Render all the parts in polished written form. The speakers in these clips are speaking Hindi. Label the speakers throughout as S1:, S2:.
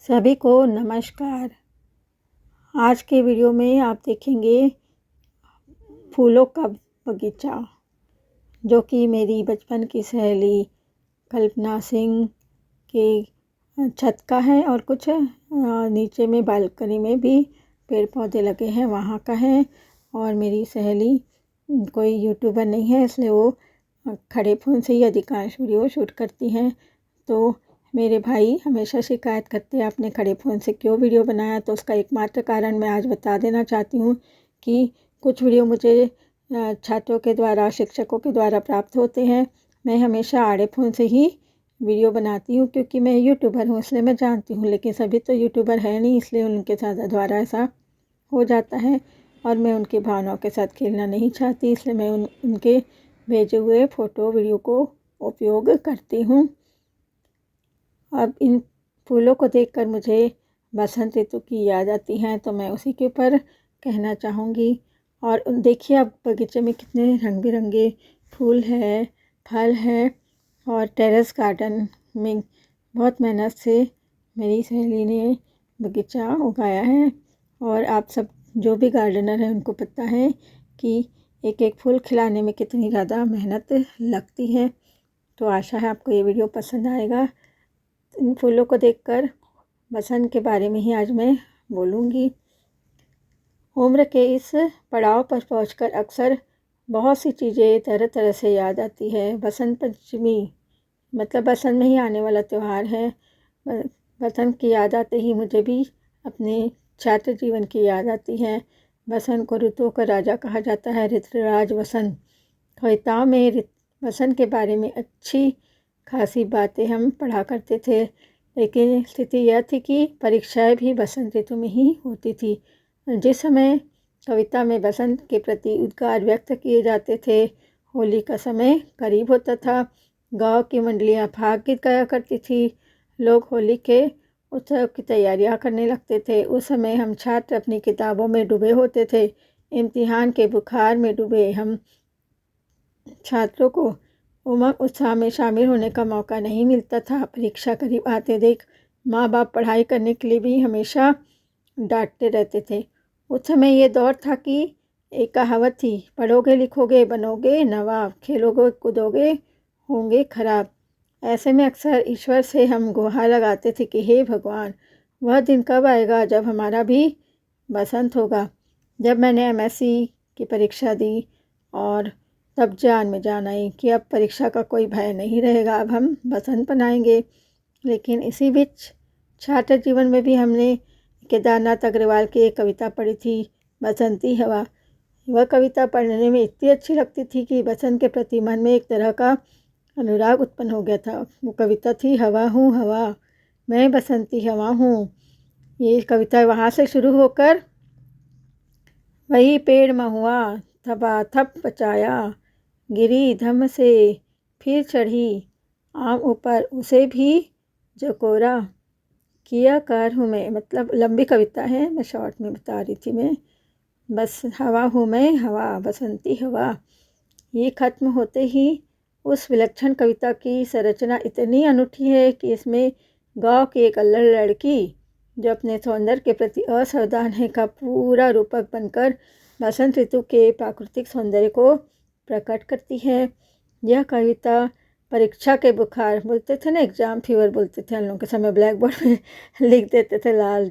S1: सभी को नमस्कार। आज के वीडियो में आप देखेंगे फूलों का बगीचा, जो कि मेरी बचपन की सहेली कल्पना सिंह की छत का है और कुछ नीचे में बालकनी में भी पेड़ पौधे लगे हैं वहाँ का है। और मेरी सहेली कोई यूट्यूबर नहीं है, इसलिए वो खड़े फ़ोन से ही अधिकांश वीडियो शूट करती हैं। तो मेरे भाई हमेशा शिकायत करते हैं आपने खड़े फ़ोन से क्यों वीडियो बनाया, तो उसका एकमात्र कारण मैं आज बता देना चाहती हूँ कि कुछ वीडियो मुझे छात्रों के द्वारा, शिक्षकों के द्वारा प्राप्त होते हैं। मैं हमेशा आड़े फ़ोन से ही वीडियो बनाती हूँ क्योंकि मैं यूट्यूबर हूँ, इसलिए मैं जानती हूँ, लेकिन सभी तो यूट्यूबर है नहीं, इसलिए उनके साथ द्वारा ऐसा हो जाता है और मैं उनकी भावनाओं के साथ खेलना नहीं चाहती, इसलिए मैं उनके भेजे हुए फ़ोटो वीडियो को उपयोग करती हूँ। अब इन फूलों को देखकर मुझे बसंत ऋतु की याद आती है, तो मैं उसी के ऊपर कहना चाहूँगी। और देखिए अब बगीचे में कितने रंग बिरंगे फूल है, फल है और टेरेस गार्डन में बहुत मेहनत से मेरी सहेली ने बगीचा उगाया है। और आप सब जो भी गार्डनर हैं उनको पता है कि एक एक फूल खिलाने में कितनी ज़्यादा मेहनत लगती है। तो आशा है आपको ये वीडियो पसंद आएगा। इन फूलों को देखकर बसंत के बारे में ही आज मैं बोलूँगी। उम्र के इस पड़ाव पर पहुंचकर अक्सर बहुत सी चीज़ें तरह तरह से याद आती है। बसंत पंचमी मतलब बसंत में ही आने वाला त्यौहार है। बसंत की याद आते ही मुझे भी अपने छात्र जीवन की याद आती है। बसंत को ऋतुओं का राजा कहा जाता है, ऋतुराज बसंत। कविताओं में बसंत के बारे में अच्छी खासी बातें हम पढ़ा करते थे, लेकिन स्थिति यह थी कि परीक्षाएं भी बसंत ऋतु में ही होती थी। जिस समय कविता में बसंत के प्रति उद्गार व्यक्त किए जाते थे, होली का समय करीब होता था। गांव की मंडलियां फाग गीत गाया करती थी, लोग होली के उत्सव की तैयारियां करने लगते थे। उस समय हम छात्र अपनी किताबों में डूबे होते थे। इम्तिहान के बुखार में डूबे हम छात्रों को उमंग उत्साह में शामिल होने का मौका नहीं मिलता था। परीक्षा करीब आते देख माँ बाप पढ़ाई करने के लिए भी हमेशा डांटते रहते थे। उस समय ये दौर था कि एक कहावत थी, पढ़ोगे लिखोगे बनोगे नवाब, खेलोगे कूदोगे होंगे खराब। ऐसे में अक्सर ईश्वर से हम गुहार लगाते थे कि हे भगवान, वह दिन कब आएगा जब हमारा भी बसंत होगा। जब मैंने एमएससी की परीक्षा दी और तब जान में जान आई कि अब परीक्षा का कोई भय नहीं रहेगा, अब हम बसंत मनाएंगे। लेकिन इसी बीच छात्र जीवन में भी हमने केदारनाथ अग्रवाल की एक कविता पढ़ी थी, बसंती हवा। वह कविता पढ़ने में इतनी अच्छी लगती थी कि बसंत के प्रति मन में एक तरह का अनुराग उत्पन्न हो गया था। वो कविता थी, हवा हूँ हवा, मैं बसंती हवा हूँ। ये कविता वहाँ से शुरू होकर वही पेड़ महुआ थपाथप बचाया, गिरी धम से फिर चढ़ी आम ऊपर, उसे भी जकोरा किया कार हूँ मैं। मतलब लंबी कविता है, मैं शॉर्ट में बता रही थी। मैं बस हवा हूँ मैं हवा, बसंती हवा। ये खत्म होते ही उस विलक्षण कविता की संरचना इतनी अनूठी है कि इसमें गांव की एक अल्लड़ लड़की जो अपने सौंदर्य के प्रति असावधान है का पूरा रूपक बनकर बसंत ऋतु के प्राकृतिक सौंदर्य को प्रकट करती है। यह कविता परीक्षा के बुखार बोलते थे ना, एग्ज़ाम फीवर बोलते थे हम लोग के समय, ब्लैक बोर्ड में लिख देते थे लाल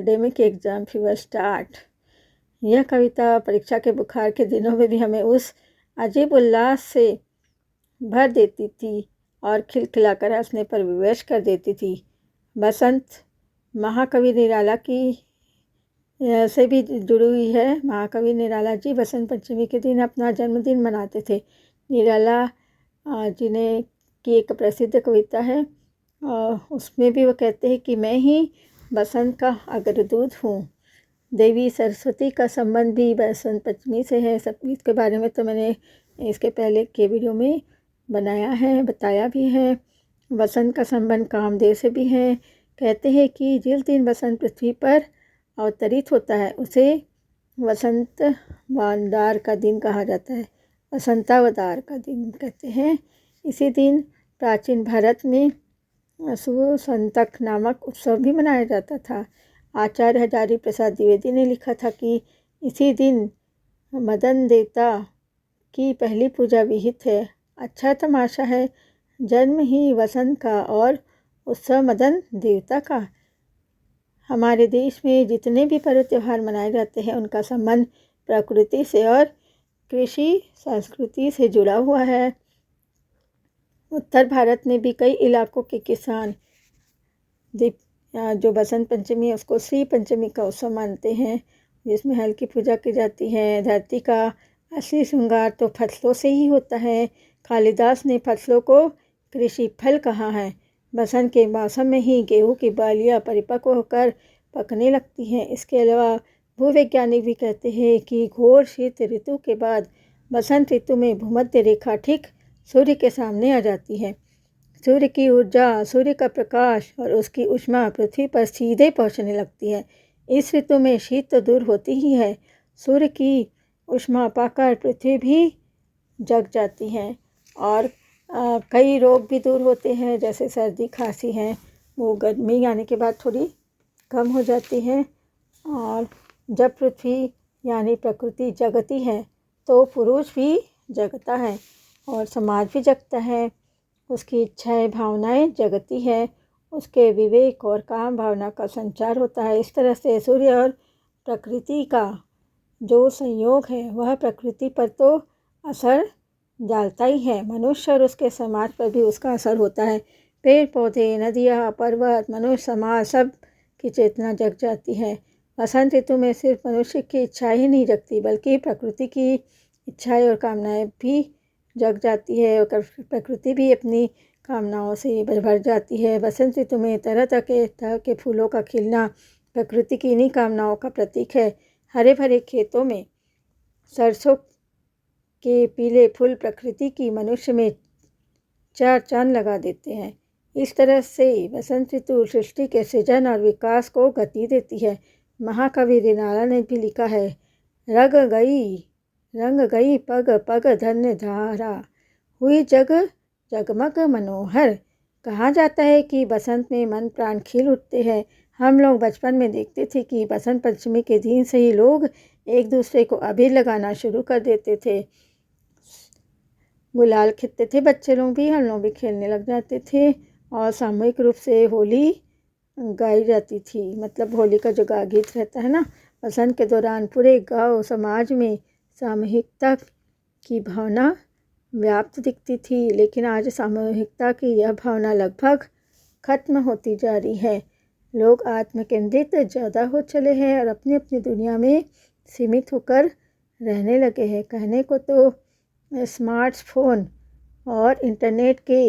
S1: डे में कि एग्ज़ाम फीवर स्टार्ट। यह कविता परीक्षा के बुखार के दिनों में भी हमें उस अजीब उल्लास से भर देती थी और खिलखिलाकर हंसने पर विवश कर देती थी। बसंत महाकवि निराला की से भी जुड़ी हुई है। महाकवि निराला जी बसंत पंचमी के दिन अपना जन्मदिन मनाते थे। निराला जिन्हें की एक प्रसिद्ध कविता है, उसमें भी वो कहते हैं कि मैं ही बसंत का अग्रदूत हूँ। देवी सरस्वती का संबंध भी बसंत पंचमी से है। सब इसके बारे में तो मैंने इसके पहले के वीडियो में बनाया है, बताया भी है। बसंत का संबंध कामदेव से भी है। कहते हैं कि जिस दिन बसंत पृथ्वी पर अवतरित होता है उसे वसंत वानदार का दिन कहा जाता है, वसंतावतार का दिन कहते हैं। इसी दिन प्राचीन भारत में सुसंतक नामक उत्सव भी मनाया जाता था। आचार्य हजारी प्रसाद द्विवेदी ने लिखा था कि इसी दिन मदन देवता की पहली पूजा विहित है। अच्छा तमाशा है, जन्म ही वसंत का और उत्सव मदन देवता का। हमारे देश में जितने भी पर्व त्यौहार मनाए जाते हैं उनका संबंध प्रकृति से और कृषि संस्कृति से जुड़ा हुआ है। उत्तर भारत में भी कई इलाकों के किसान जो बसंत पंचमी है उसको श्री पंचमी का उत्सव मानते हैं, जिसमें हल की पूजा की जाती है। धरती का असली श्रृंगार तो फसलों से ही होता है। कालिदास ने फसलों को कृषि फल कहा है। बसंत के मौसम में ही गेहूं की बालियां परिपक्व होकर पकने लगती हैं। इसके अलावा भूवैज्ञानिक भी कहते हैं कि घोर शीत ऋतु के बाद बसंत ऋतु में भूमध्य रेखा ठीक सूर्य के सामने आ जाती है। सूर्य की ऊर्जा, सूर्य का प्रकाश और उसकी ऊष्मा पृथ्वी पर सीधे पहुंचने लगती है। इस ऋतु में शीत तो दूर होती ही है, सूर्य की ऊष्मा पाकर पृथ्वी भी जग जाती है और कई रोग भी दूर होते हैं, जैसे सर्दी खांसी है, वो गर्मी आने के बाद थोड़ी कम हो जाती है। और जब पृथ्वी यानी प्रकृति जगती है तो पुरुष भी जगता है और समाज भी जगता है। उसकी इच्छाएं भावनाएं जगती है, उसके विवेक और काम भावना का संचार होता है। इस तरह से सूर्य और प्रकृति का जो संयोग है वह प्रकृति पर तो असर डालता ही है, मनुष्य और उसके समाज पर भी उसका असर होता है। पेड़ पौधे, नदियाँ, पर्वत, मनुष्य समाज सब की चेतना जग जाती है। बसंत ऋतु में सिर्फ मनुष्य की इच्छा ही नहीं जगती बल्कि प्रकृति की इच्छाएं और कामनाएं भी जग जाती है और प्रकृति भी अपनी कामनाओं से भर जाती है। बसंत ऋतु में तरह तरह के फूलों का खिलना प्रकृति की इन्हीं कामनाओं का प्रतीक है। हरे भरे खेतों में सरसों के पीले फूल प्रकृति की मनुष्य में चार चांद लगा देते हैं। इस तरह से बसंत ऋतु सृष्टि के सृजन और विकास को गति देती है। महाकवि रिनाला ने भी लिखा है, रंग गई पग पग धन्य धारा, हुई जग जगमग मनोहर। कहा जाता है कि बसंत में मन प्राण खिल उठते हैं। हम लोग बचपन में देखते थे कि बसंत पंचमी के दिन से ही लोग एक दूसरे को अबीर लगाना शुरू कर देते थे, गुलाल खिलते थे, बच्चे लोग भी, हम लोग भी खेलने लग जाते थे और सामूहिक रूप से होली गाई जाती थी। मतलब होली का जो गीत रहता है ना, बसंत के दौरान पूरे गांव समाज में सामूहिकता की भावना व्याप्त दिखती थी। लेकिन आज सामूहिकता की यह भावना लगभग खत्म होती जा रही है। लोग आत्मकेंद्रित ज़्यादा हो चले हैं और अपनी अपनी दुनिया में सीमित होकर रहने लगे हैं। कहने को तो स्मार्टफोन और इंटरनेट के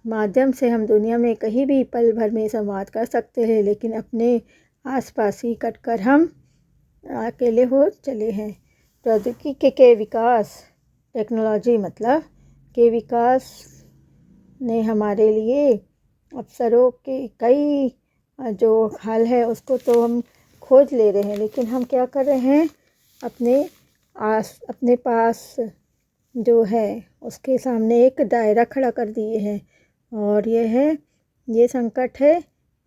S1: माध्यम से हम दुनिया में कहीं भी पल भर में संवाद कर सकते हैं, लेकिन अपने आसपास ही कटकर हम अकेले हो चले हैं। प्रौद्योगिकी के विकास, टेक्नोलॉजी मतलब के विकास ने हमारे लिए अवसरों के कई जो हल है उसको तो हम खोज ले रहे हैं, लेकिन हम क्या कर रहे हैं, अपने पास जो है उसके सामने एक दायरा खड़ा कर दिए हैं और ये संकट है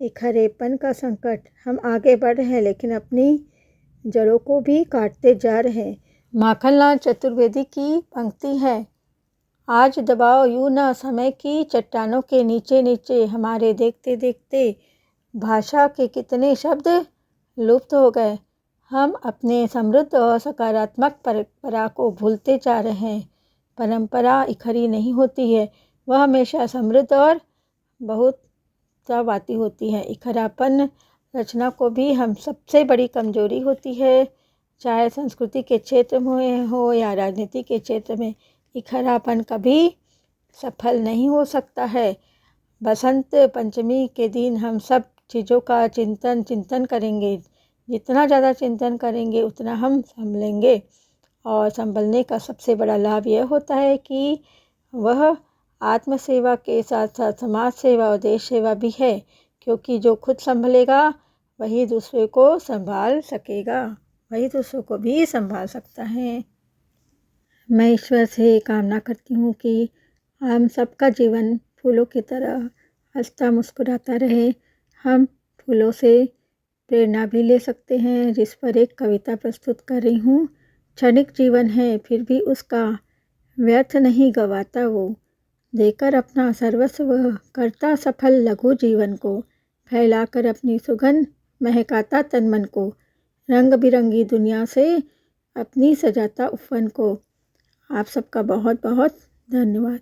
S1: एक हरेपन का संकट। हम आगे बढ़ रहे हैं लेकिन अपनी जड़ों को भी काटते जा रहे हैं। माखनलाल चतुर्वेदी की पंक्ति है, आज दबाओ यूं न समय की चट्टानों के नीचे नीचे, हमारे देखते देखते भाषा के कितने शब्द लुप्त हो गए। हम अपने समृद्ध और सकारात्मक परंपरा को भूलते जा रहे हैं। परंपरा इकट्ठी नहीं होती है, वह हमेशा समृद्ध और बहुत वाती होती है। इकट्ठापन रचना को भी हम सबसे बड़ी कमजोरी होती है, चाहे संस्कृति के क्षेत्र में हो या राजनीति के क्षेत्र में। इकट्ठापन कभी सफल नहीं हो सकता है। बसंत पंचमी के दिन हम सब चीज़ों का चिंतन करेंगे। जितना ज़्यादा चिंतन करेंगे उतना हम संभलेंगे और संभलने का सबसे बड़ा लाभ यह होता है कि वह आत्म सेवा के साथ साथ समाज सेवा और देश सेवा भी है, क्योंकि जो खुद संभलेगा वही दूसरे को संभाल सकेगा, वही दूसरों को भी संभाल सकता है। मैं ईश्वर से कामना करती हूँ कि हम सबका जीवन फूलों की तरह हंसता मुस्कुराता रहे। हम फूलों से प्रेरणा भी ले सकते हैं, जिस पर एक कविता प्रस्तुत कर रही हूँ। क्षणिक जीवन है फिर भी उसका व्यर्थ नहीं गवाता वो, देकर अपना सर्वस्व करता सफल लघु जीवन को, फैलाकर अपनी सुगंध महकाता तन मन को, रंग बिरंगी दुनिया से अपनी सजाता उपवन को। आप सबका बहुत बहुत धन्यवाद।